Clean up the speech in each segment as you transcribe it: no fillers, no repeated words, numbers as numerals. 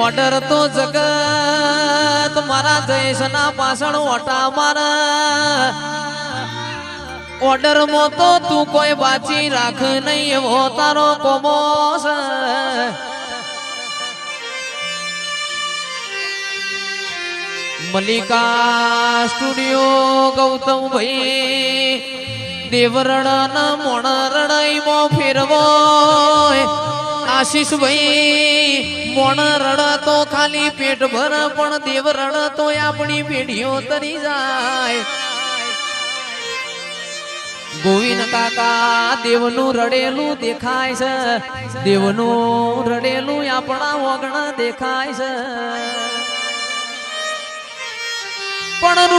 order તો જગત મારા જયેશના પાછળ ઓટા મારા ઓર્ડર માં તો તું કોઈ બાચી રાખ નહીં એવો તારો કોમોસ મલિકા સ્ટુડિયો ગૌતમ ભાઈ દેવરણ મોણ રડાઈ મો ફેરવો આશીષ ભાઈ મોણ રડ તો ખાલી પેટ ભર પણ દેવરણ તો આપણી પેઢીઓ તરી જાય ગોવિંદ કાકા દેવનું રડેલું દેખાય છે દેવનું રડેલું આપણા વગણ દેખાય છે પણ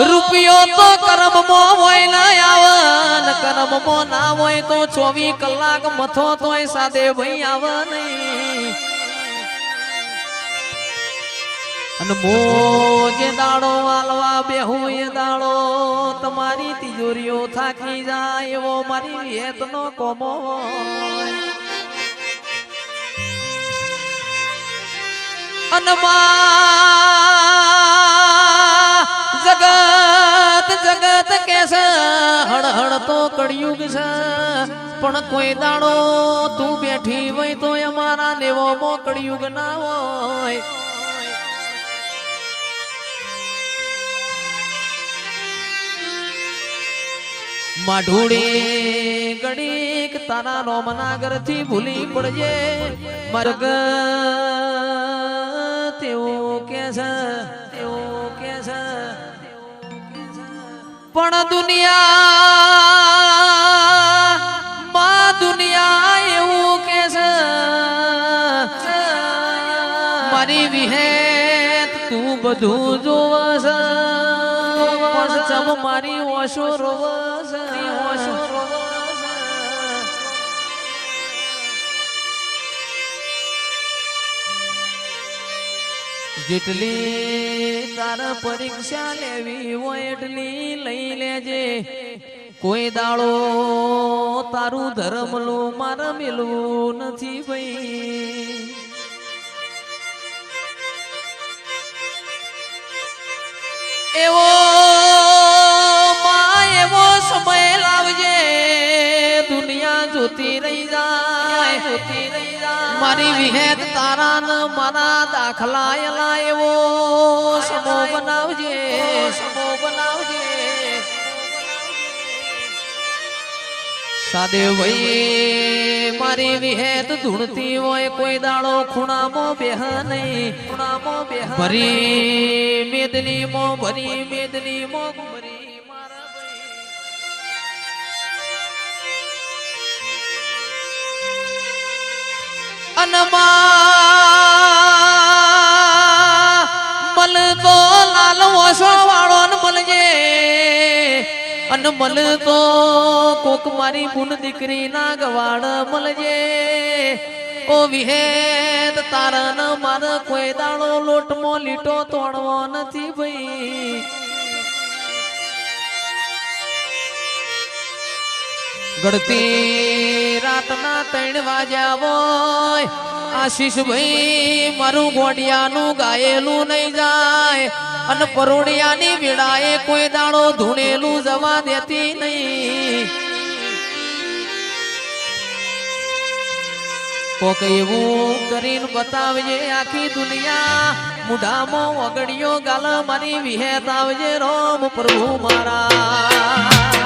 રૂપિયો તો કર્મમાં હોય ના આવે કર્મમાં ના હોય તો 24 કલાક મથો તોય સાદે ભાઈ આવે નહીં અને મોજે દાડો વાલવા બેહું એ દાડો તમારી તિજોરીઓ થાકી જાય એવો મારી વેતનો કોમો જગત કેસે હળ હળ તો કળિયુગ છે પણ કોઈ દાડો તું બેઠી હોય તો અમારા લેવો મો કળિયુગ ના હોય માઢુડી ગડીક તારા રોમનાગર થી ભૂલી પડજે મરગ તેવું કે છે પણ દુનિયા એવું કે છે મારી વિહેત તું બધું જોવસ પણ ચમ મારી ઓશો રોવસ જેટલી તારા પરીક્ષા લેવી હોય એટલી લઈ લેજે કોઈ દાડો તારું ધર્મલું મારે મેલું નથી ભાઈ એવો સમય લાવજે દુનિયા જોતી રહી જાય મારી વિહેત તારા ન મારા દાખલા એવો સમો બનાવજે સાદે ભાઈ મારી વિહેત ધૂણતી હોય કોઈ દાડો ખૂણામાં બેહ નહીં ભરી મેદની મો ભરી મલ તો લાલ ઓછો વાળો ને મળજે અને મલ તો કોક મારી બુન દીકરી ના ગવાડ મળજે ઓ વિહેત તારા ન માર કોઈ દાડો લોટમો લીટો તોડવો નથી ભાઈ ગળતી રાતના 3 વાગ્યા હોય આશીષ ભાઈ મારું ગોડિયાનું ગાયેલું નહીં જાય અને પરોડિયાની વેળાએ કોઈ દાડો ધૂણેલું જવા દેતી નહીં કોક એવું કરીને બતાવજે આખી દુનિયા મુઢામાં વગડિયો ગાલ મારી વિહેત આવજે રોમ પ્રભુ મારા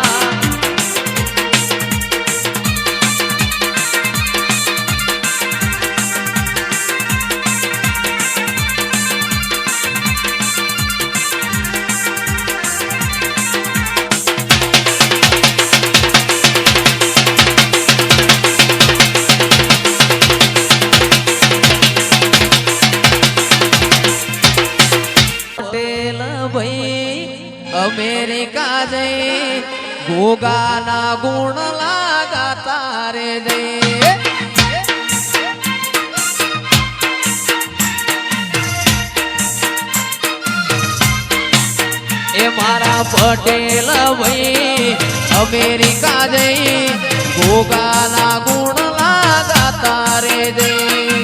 અમેરિકા જઈ ગોગાના ગુણ લાગાતા રે જઈ એ મારા પટેલ ભાઈ અમેરિકા જઈ ગોગાના ગુણ લાગાતા રે જઈ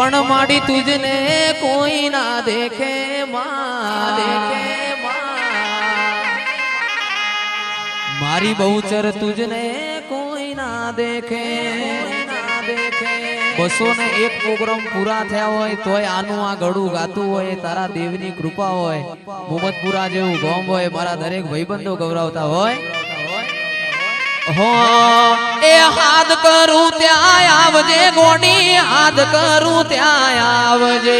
પણ માડી તુજને કોઈ ના દેખે માં મારી બહુચર તુજને કોઈ ના દેખે 201 પ્રોગ્રામ પૂરા થયા હોય તોય આનું આ ગળું ગાતું હોય તારા દેવની કૃપા હોય મોહમ્મદપુરા જેવું ગામ હોય મારા દરેક ભાઈબંધો ગૌરવતા હોય હો એ હાથ કરું ત્યાં આવજે ગોડી હાથ કરું ત્યાં આવજે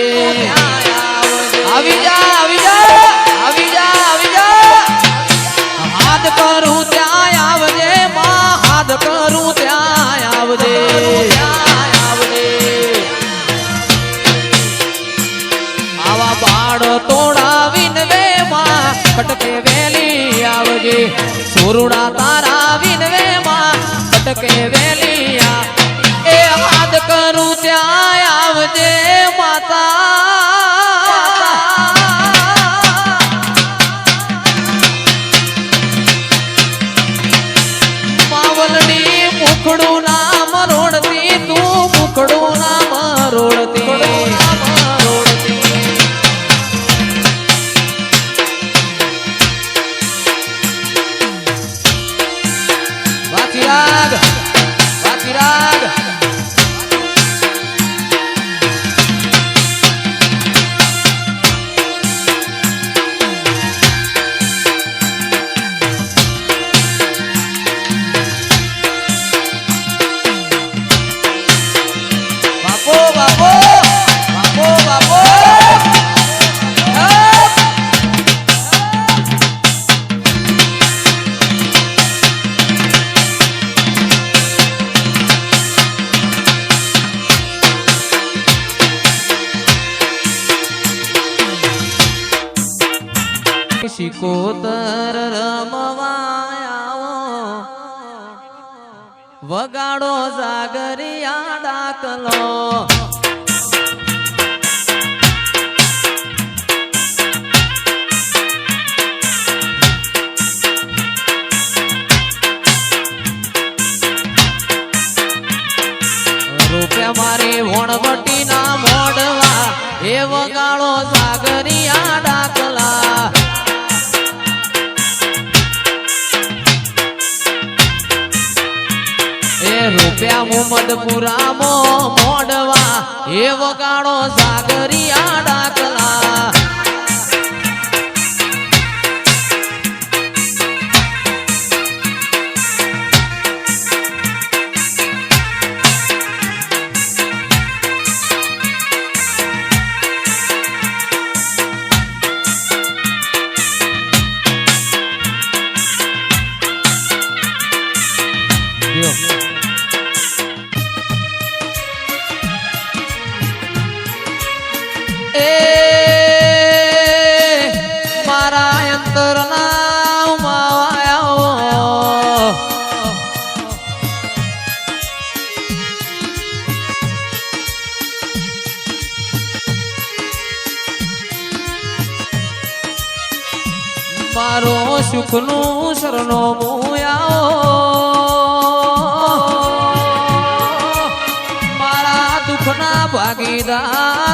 આવી જા આવી જા આવી જા આવી જા હાથ કરું ત્યાં આવજે માં હાથ કરું ત્યાં આવજે આવા બાળ તોડાવીને વે માં કટકે વેલી આવજે સોરુડા તારા વિનવે માં કટકે વેલિયા એ હાથ કરું ત્યાં આવજે માતા માવલડી મુખડું નામ રોડતી તું મુખડું નામ રોડતી શિકોતર રમવાયાઓ વગાડો જાગરિયા ડાકલો રૂપિયા મારી વણવટી ના મોડવા એ વગાડો જાગરિયા ડાકલા રૂપિયા મોહમ્મદપુરા મોડવા એ વગાડો સાગરિયા ડાકલા મારા અંતર ના માયા મારો સુખનું શરણો મોયા મારા દુઃખના ભાગીદાર